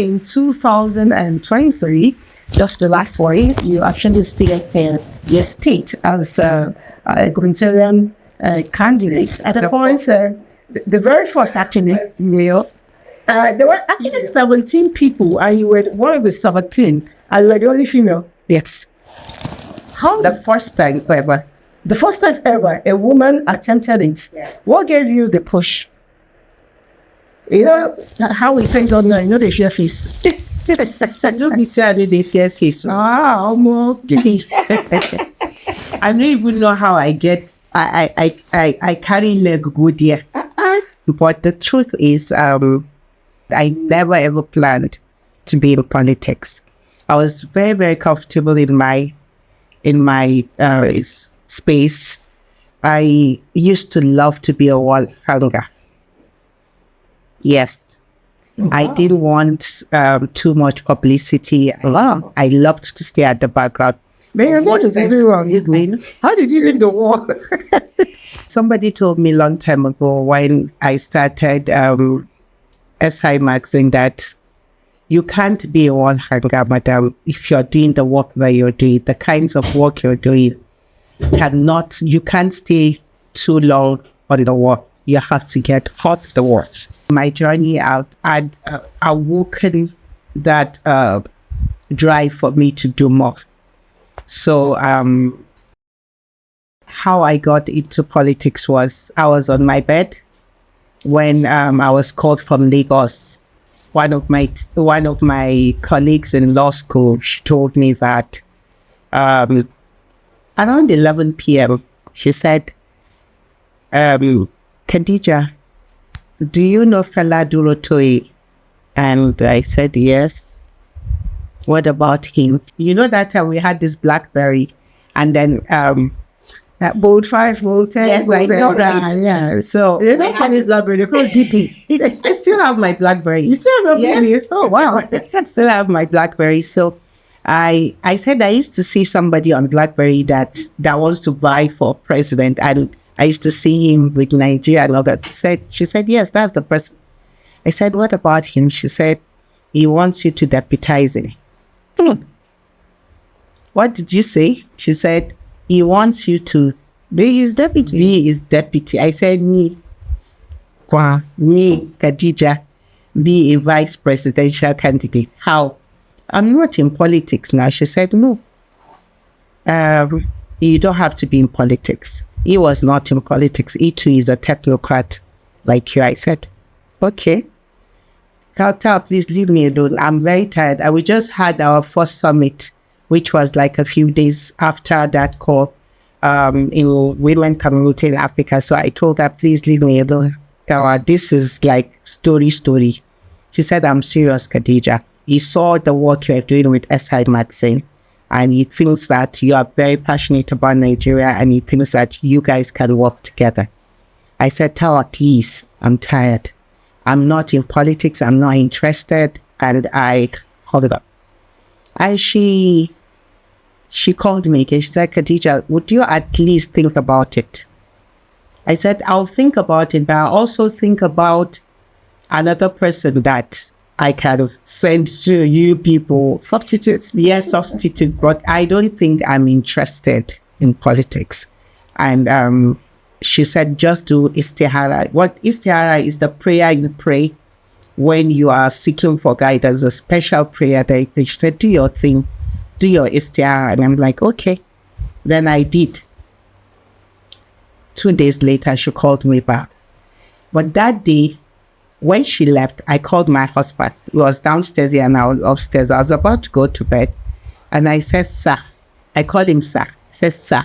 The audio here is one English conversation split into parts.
In 2023, just the last one, you actually stayed in your state as a gubernatorial candidate. At the point, the very first actually, there were actually 17 people, and you were one of the 17, and you were the only female. Yes. How The first time ever. the first time ever a woman attempted it? What gave you the push? You know how we say on you know the share face. Don't be sad they fear face. Ah, okay. I don't even know how I get. I carry leg good there. But the truth is, I never ever planned to be in politics. I was very, very comfortable in my space. I used to love to be a wall hanger. Yes. I didn't want too much publicity. I loved to stay at the background. Man, what is everyone doing? How did you leave the war? Somebody told me a long time ago when I started SI Magazine that you can't be a wall hanger, madam, if you're doing the work that you're doing, the kinds of work you're doing. You can't stay too long on the work. You have to get off the work. My journey out had awoken that drive for me to do more. So how I got into politics was I was on my bed when I was called from Lagos. One of my colleagues in law school, she told me that around 11 p.m. she said, Khadija, do you know Fela Durotoye? And I said, yes. What about him? You know that time we had this BlackBerry, and then Mode 5, Mode 10. yes, I know that. Yeah. So You know how it's BlackBerry, called DP. I still have my BlackBerry. You still have Yes. BlackBerry? Oh, wow. I still have my BlackBerry. So I said I used to see somebody on BlackBerry that wants to vie for president, and I used to see him with Nigeria and all that. She said, yes, that's the person. I said, what about him? She said, he wants you to deputize him. What did you say? She said, he wants you to Be his deputy. be his deputy. I said, me, Khadija, be a vice presidential candidate. How? I'm not in politics now. She said, no. You don't have to be in politics. He was not in politics. He too is a technocrat like you. I said, okay. Kautal, please leave me alone. I'm very tired. We just had our first summit, which was like a few days after that call in Women Community in Africa. So I told her, please leave me alone. This is like story. She said, I'm serious, Khadija. He saw the work you're doing with SI Magazine, and he thinks that you are very passionate about Nigeria, and he thinks that you guys can work together. I said, Tawa, please, I'm tired. I'm not in politics. I'm not interested. And I hold it up. And she called me and she said, Khadija, would you at least think about it? I said, I'll think about it, but I'll also think about another person that I can send to you people. Substitute. Yes, substitute, but I don't think I'm interested in politics. And she said, just do istihara. What istihara is, the prayer you pray when you are seeking for guidance, a special prayer that she said, do your thing, do your istihara. And I'm like, okay. Then I did. 2 days later, she called me back. But that day, when she left, I called my husband. He was downstairs here and I was upstairs. I was about to go to bed. And I said, sir. I called him sir. I said, sir,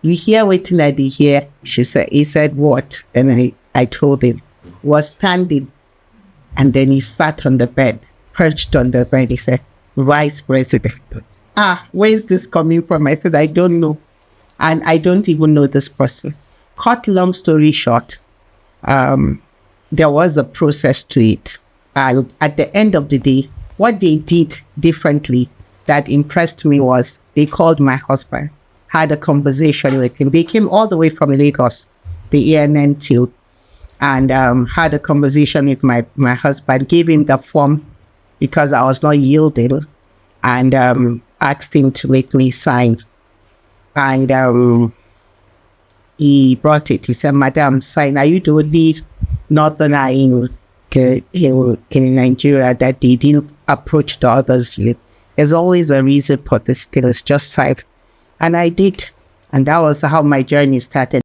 you hear waiting at the here? He said, what? And I told him. He was standing. And then he sat on the bed, perched on the bed. He said, Vice President. Where is this coming from? I said, I don't know. And I don't even know this person. Cut long story short, there was a process to it. And at the end of the day, what they did differently that impressed me was they called my husband, had a conversation with him. They came all the way from Lagos, the ENN team, and had a conversation with my husband, gave him the form because I was not yielding, and asked him to make me sign. And he brought it. He said, "Madam, sign. Are you the only northerner in Nigeria that they didn't approach the others with? There's always a reason for this thing. It's just sign." And I did. And that was how my journey started.